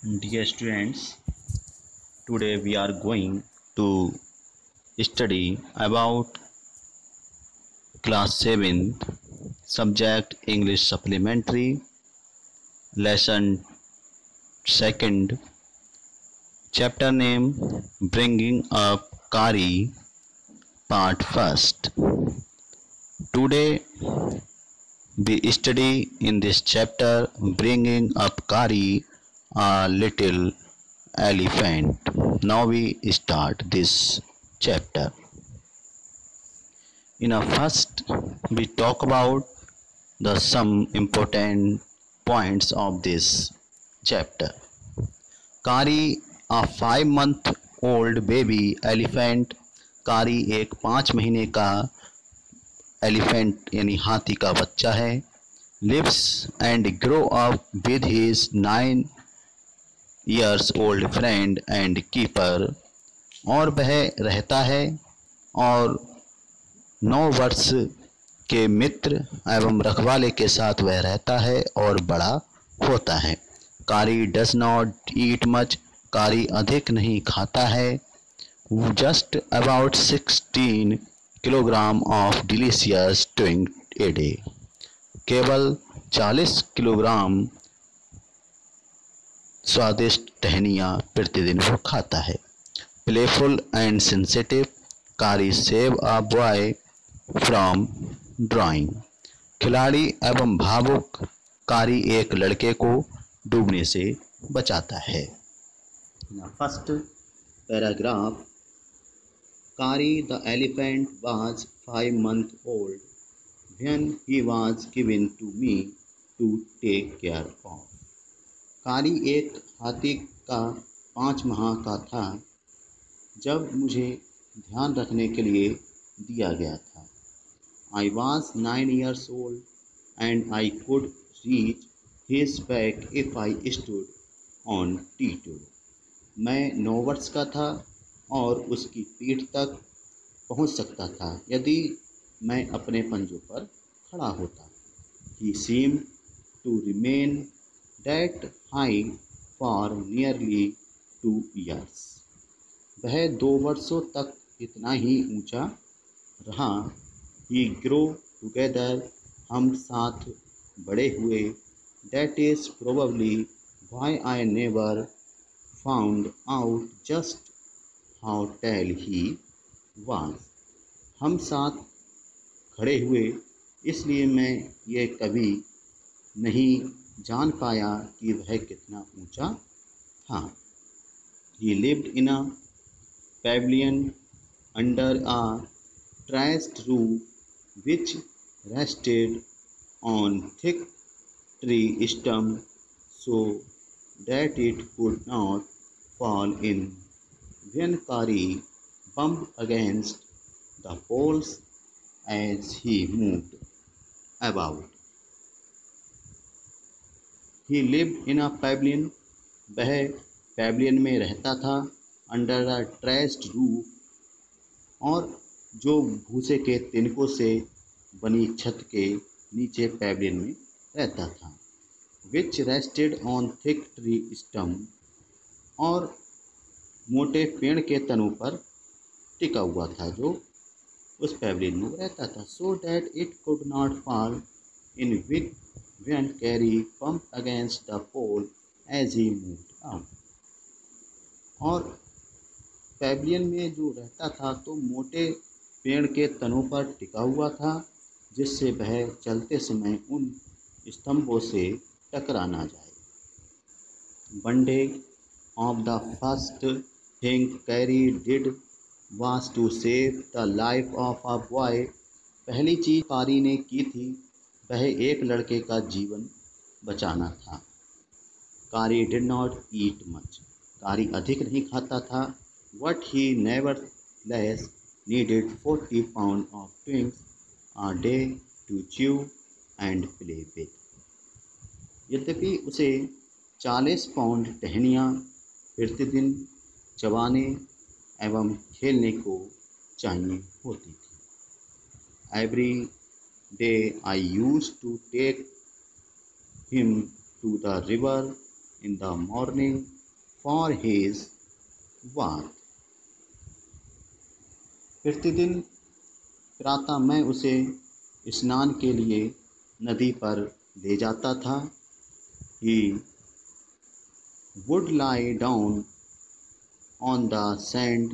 Dear students, today we are going to study about class 7th subject English supplementary lesson 2nd chapter name Bringing Up Kari part 1st. Today we study in this chapter Bringing Up Kari a little elephant. Now we start this chapter. In a first, we talk about some important points of this chapter. Kari, a 5-month-old baby elephant. कारी एक 5 महीने का elephant यानी हाथी का बच्चा है. Lives and grow up with his 9 years old friend and keeper. और वह रहता है और 9 वर्ष के मित्र एवं रखवाले के साथ वह रहता है और बड़ा होता है. कारी डज नॉट ईट मच. कारी अधिक नहीं खाता है. Just about 16 kilogram of delicious drink a day. केवल 40 किलोग्राम स्वादिष्ट टहनियाँ प्रतिदिन वो खाता है. Playful and sensitive. Kari save a boy from drowning. खिलाड़ी एवं भावुक. कारी एक लड़के को डूबने से बचाता है. First paragraph. Kari the elephant was 5 months old when he was given to me to take care of. कारी एक हाथी का 5 माह का था जब मुझे ध्यान रखने के लिए दिया गया था. I was 9 years old and I could reach his back if I stood on T2. मैं 9 वर्ष का था और उसकी पीठ तक पहुंच सकता था यदि मैं अपने पंजों पर खड़ा होता. He seemed to remain that high for nearly 2 years. वह 2 वर्षों तक इतना ही ऊंचा रहा. He grew together. हम साथ बड़े हुए. That is probably why I never found out just how tall he was. हम साथ खड़े हुए इसलिए मैं ये कभी नहीं जान पाया कि वह कितना ऊंचा था. He lived in a pavilion under a thatched roof which rested on thick tree stump so that it could not fall in. When Kari bumped against the poles as he moved about. He lived in a pavilion. वह pavilion में रहता था. Under a thatched roof. और जो भूसे के तिनकों से बनी छत के नीचे पैविलियन में रहता था. Which rested on thick tree stump. और मोटे पेड़ के तनों पर टिका हुआ था जो उस पैविलियन में रहता था. So that it could not fall in when Kari bumped against the pole as he moved out. और पैविलियन में जो रहता था तो मोटे पेड़ के तनों पर टिका हुआ था जिससे वह चलते समय उन स्तंभों से टकरा ना जाए. One day of the first thing Kari did was to save the life of a boy. पहली चीज कारी ने की थी वह एक लड़के का जीवन बचाना था. कारी did not eat much. कारी अधिक नहीं खाता था. But he nevertheless needed 40 pounds of twigs a day to chew and play with. यद्यपि उसे 40 पाउंड टहनियाँ प्रतिदिन चबाने एवं खेलने को चाहिए होती थी. Every day I used to take him to the river in the morning for his bath. प्रतिदिन प्रातः मैं उसे स्नान के लिए नदी पर ले जाता था. He would lie down on the sand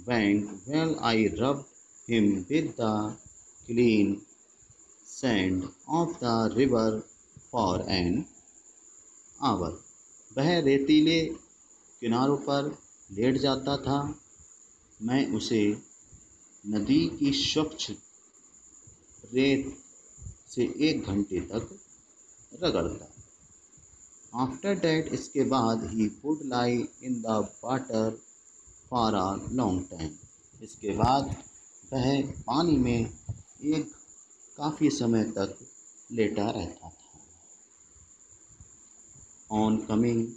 bank while I rubbed him with the clean sand of the river for an hour. वह रेतीले किनारों पर लेट जाता था. मैं उसे नदी की स्वच्छ रेत से 1 घंटे तक रगड़ता. After that, इसके बाद he would lie in the water for a long time. इसके बाद वह पानी में एक काफ़ी समय तक लेटा रहता था. On coming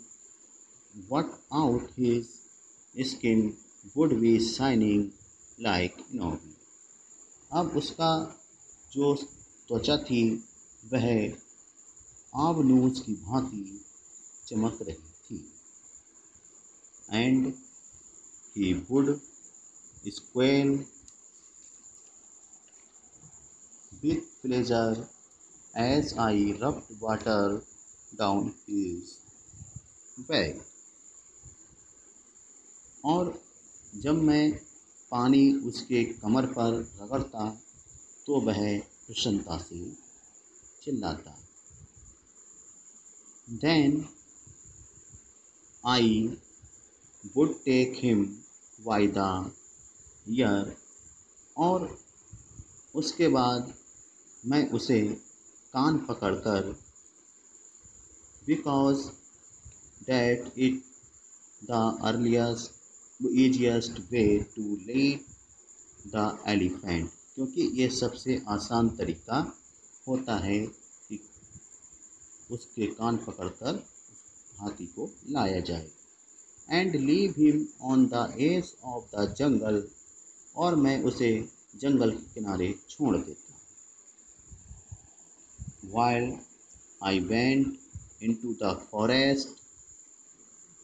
what out, his skin would be shining like snow. अब उसका जो त्वचा थी वह आबनूज की भांति चमक रही थी. And he would squeal with pleasure as I rubbed water down his back. और जब मैं पानी उसके कमर पर रगड़ता तो वह प्रसन्नता से चिल्लाता. Then I would take him by the ear. और उसके बाद मैं उसे कान पकड़कर because that it the easiest way to lead the elephant. क्योंकि ये सबसे आसान तरीका होता है कि उसके कान पकड़कर हाथी को लाया जाए. And leave him on the edge of the jungle. और मैं उसे जंगल के किनारे छोड़ देता. While I went into the forest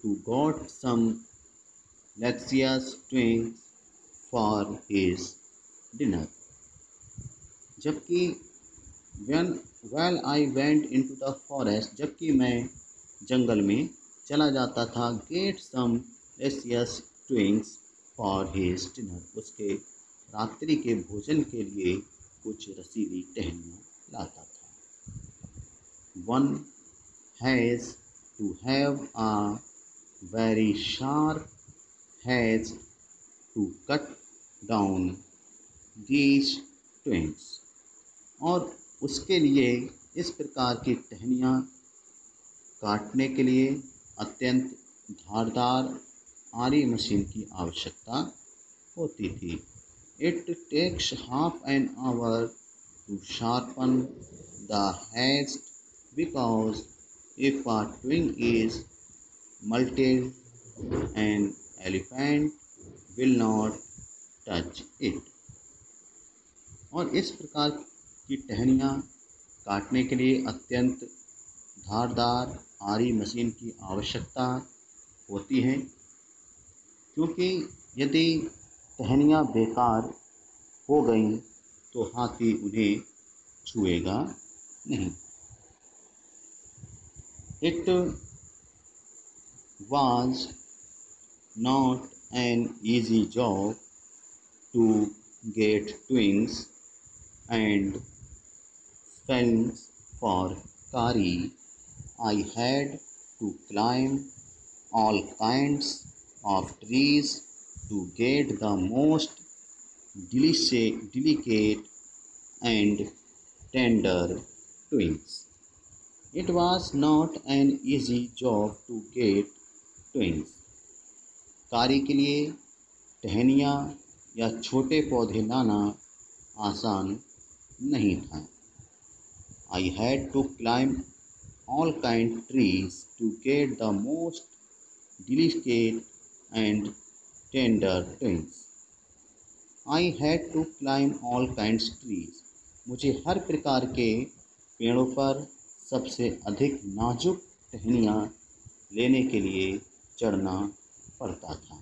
to got some luscious twigs for his dinner. जबकि while I went into the forest, जबकि मैं जंगल में चला जाता था, get some luscious twigs for his dinner. उसके रात्रि के भोजन के लिए कुछ रसीली टहनियाँ लाता था. One has to have a very sharp edge to cut down these twigs. और उसके लिए इस प्रकार की टहनियाँ काटने के लिए अत्यंत धारदार आरी मशीन की आवश्यकता होती थी. It takes half an hour to sharpen the edge because if a twig is melted, an elephant will not touch it. और इस प्रकार की टहनियाँ काटने के लिए अत्यंत धारदार आरी मशीन की आवश्यकता होती है, क्योंकि यदि टहनियाँ बेकार हो गईं तो हाथी उन्हें छुएगा नहीं. It was not an easy job to get twigs and spells for Kari. I had to climb all kinds of trees to get the most delicate and tender twigs. It was not an easy job to get twigs. कारी के लिए टहनियाँ या छोटे पौधे लाना आसान नहीं था. I had to climb all kind trees to get the most delicate and tender twigs. I had to climb all kinds trees. मुझे हर प्रकार के पेड़ों पर सबसे अधिक नाजुक टहनियाँ लेने के लिए चढ़ना पड़ता था।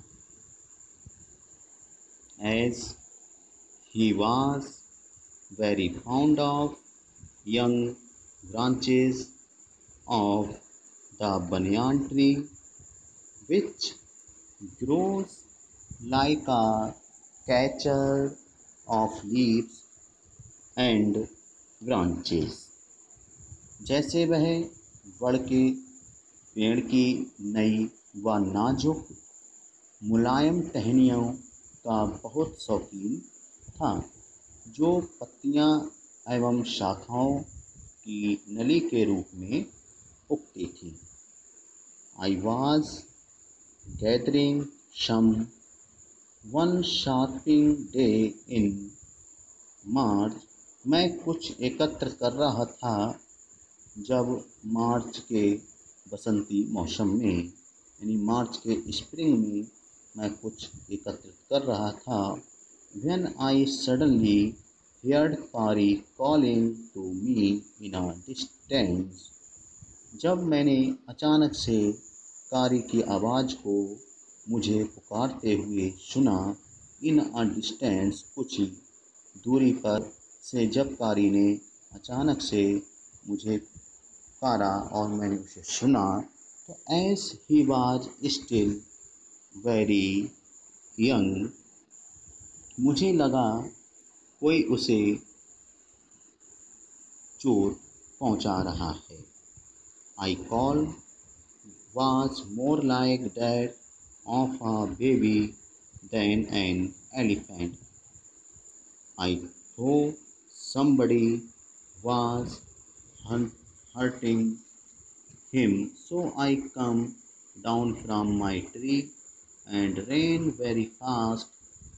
As he was very fond of young branches of the banyan tree, which grows like a catcher of leaves and branches। जैसे वह बड़ के पेड़ की नई व नाजुक मुलायम टहनियों का बहुत शौकीन था, जो पत्तियां एवं शाखाओं की नली के रूप में उगती थी। I was gathering some one shopping day in March। मैं कुछ एकत्र कर रहा था जब मार्च के बसंती मौसम में, यानी मार्च के स्प्रिंग में मैं कुछ एकत्रित कर रहा था। When I suddenly heard Pari calling to me in a distance। जब मैंने अचानक से कारी की आवाज़ को मुझे पुकारते हुए सुना। इन अ डिस्टेंस, कुछ दूरी पर से जब कारी ने अचानक से मुझे पुकारा और मैंने उसे सुना, तो as he was still very young, मुझे लगा कोई उसे चोट पहुंचा रहा है। I call was more like that of a baby than an elephant। I thought somebody was hurting him, so I come down from my tree and ran very fast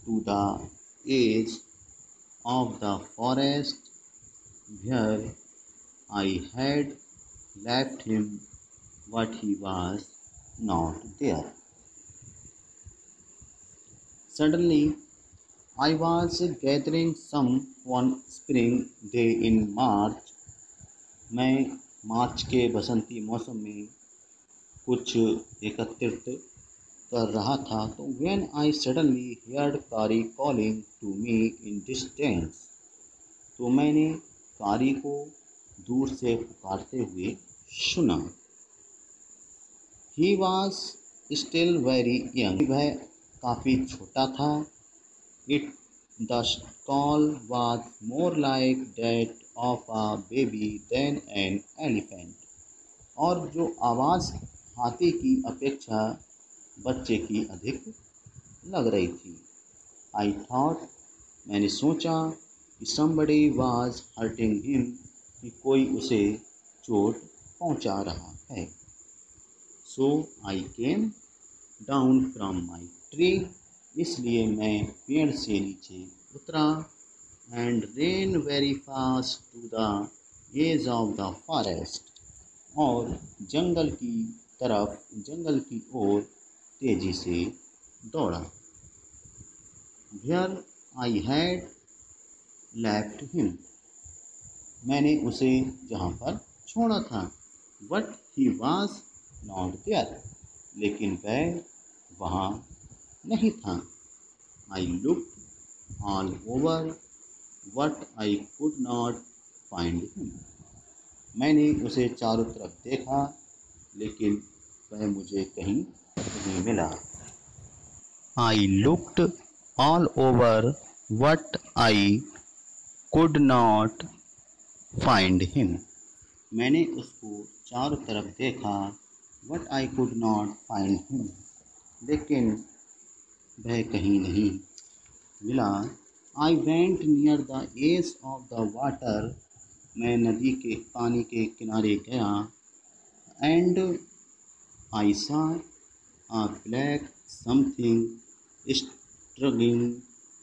to the edge of the forest where I had left him, but he was not there। Suddenly, I was gathering some one spring day in March। मैं मार्च के बसंती मौसम में कुछ एकत्रित कर रहा था, तो when I suddenly heard कारी calling to me in distance, तो मैंने कारी को दूर से पुकारते हुए सुना। He was still very young। वह काफ़ी छोटा था। The call was more like that of a baby than an elephant। और जो आवाज़ हाथी की अपेक्षा बच्चे की अधिक लग रही थी। I thought, मैंने सोचा कि somebody was hurting him, कि कोई उसे चोट पहुंचा रहा है। So I came down from my tree। इसलिए मैं पेड़ से नीचे उतरा। And ran very fast to the edge of the forest। और जंगल की ओर तेजी से दौड़ा। Where I had left him। मैंने उसे जहाँ पर छोड़ा था। But he was not there। लेकिन वह वहाँ नहीं था। I looked all over, but I could not find him। मैंने उसे चारों तरफ देखा, लेकिन वह मुझे कहीं नहीं मिला। I looked all over, but I could not find him। मैंने उसको चारों तरफ देखा, but I could not find him। लेकिन वह कहीं नहीं मिला। I went near the edge of the water। मैं नदी के पानी के किनारे गया। And I saw a black something struggling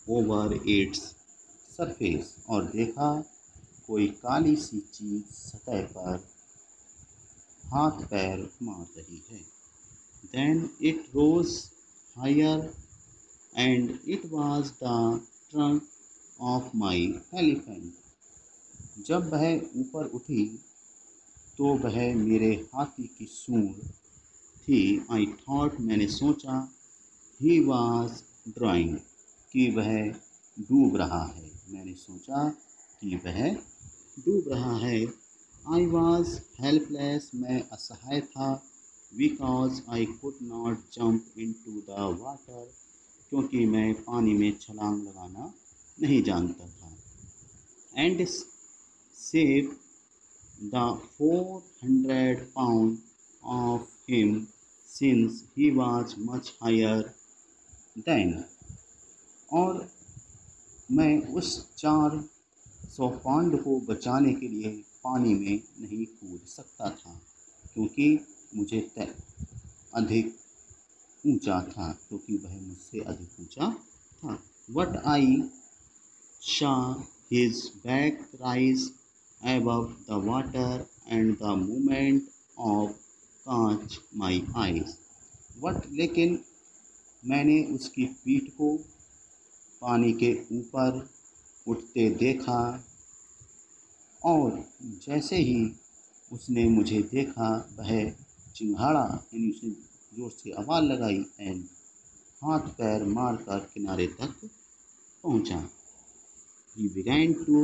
over its surface। और देखा कोई काली सी चीज़ सतह पर हाथ पैर मार रही है। Then it rose higher and it was the trunk of my elephant। जब वह ऊपर उठी तो वह मेरे हाथी की सूंड थी। आई थॉट, मैंने सोचा, ही वॉज ड्राइंग, कि वह डूब रहा है। मैंने सोचा कि वह डूब रहा है। आई वॉज हेल्पलेस, मैं असहाय था। Because I could not jump into the water, क्योंकि मैं पानी में छलांग लगाना नहीं जानता था। And save the 400 pound of him, since he was much higher than, और मैं उस 400 पाउंड को बचाने के लिए पानी में नहीं कूद सकता था, क्योंकि मुझे अधिक ऊंचा था, क्योंकि वह मुझसे अधिक ऊंचा था। What I saw his back rise above the water and the movement of catch my eyes. What, लेकिन मैंने उसकी पीठ को पानी के ऊपर उठते देखा, और जैसे ही उसने मुझे देखा वह चिंघाड़ा, यानी उसने जोर से आवाज़ लगाई एंड हाथ पैर मारकर किनारे तक पहुंचा। He began to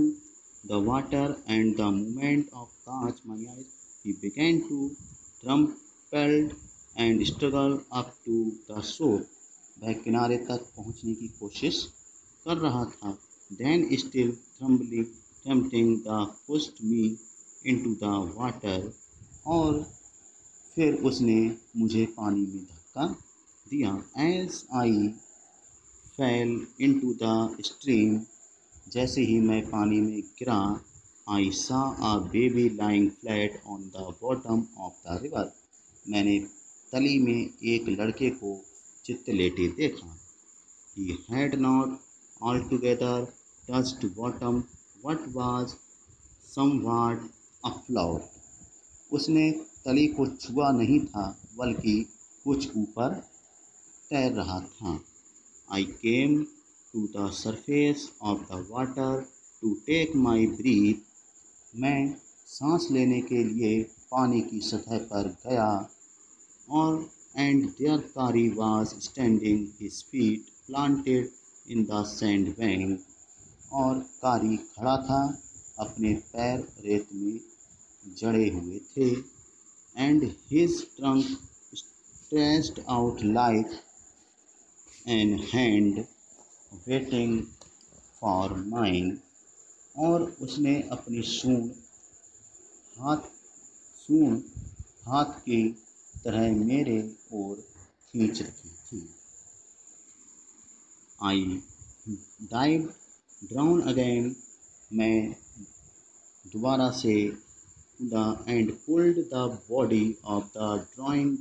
the water and the movement of catch my eyes. He began to tremble and struggle up to the shore. वह किनारे तक पहुंचने की कोशिश कर रहा था। Then still tempting the pushed me into the water. और फिर उसने मुझे पानी में धक्का दिया। As I fell into the stream, जैसे ही मैं पानी में गिरा, I saw a baby lying flat on the bottom of the river. मैंने तली में एक लड़के को चित्त लेटे देखा। He had not altogether touched bottom, but was somewhat afloat. उसने तली को छुआ नहीं था, बल्कि कुछ ऊपर तैर रहा था। I came to the surface of the water to take my breath. मैं सांस लेने के लिए पानी की सतह पर गया, और and there Kari was standing, his feet planted in the sand bank. और कारी खड़ा था, अपने पैर रेत में जड़े हुए थे, and his trunk stretched out like an hand waiting for mine. और उसने अपनी सूंड हाथ की तरह मेरे ओर खींच रखी थी। I dived down again. मैं दोबारा से कूदा and pulled the body of the drowning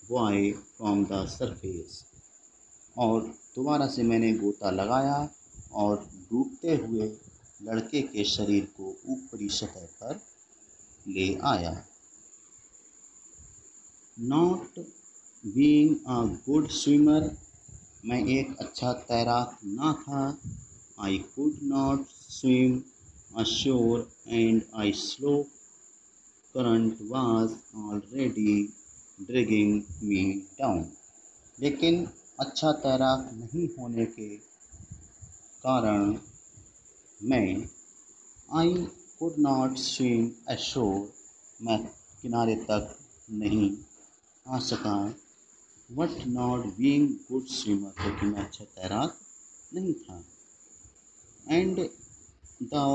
boy from the surface. और दोबारा से मैंने गोता लगाया और डूबते हुए लड़के के शरीर को ऊपरी सतह पर ले आया। Not being a good swimmer, मैं एक अच्छा तैराक ना था। I could not swim ashore and a slow current was already dragging me down. लेकिन अच्छा तैराक नहीं होने के कारण मैं I could not swim ashore, मैं किनारे तक नहीं आ सका। But not being good swimmer, क्योंकि मैं अच्छा तैराक नहीं था। And the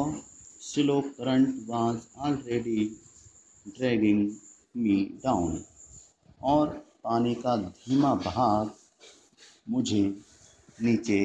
slow current was already dragging me down, और पानी का धीमा बहाव मुझे नीचे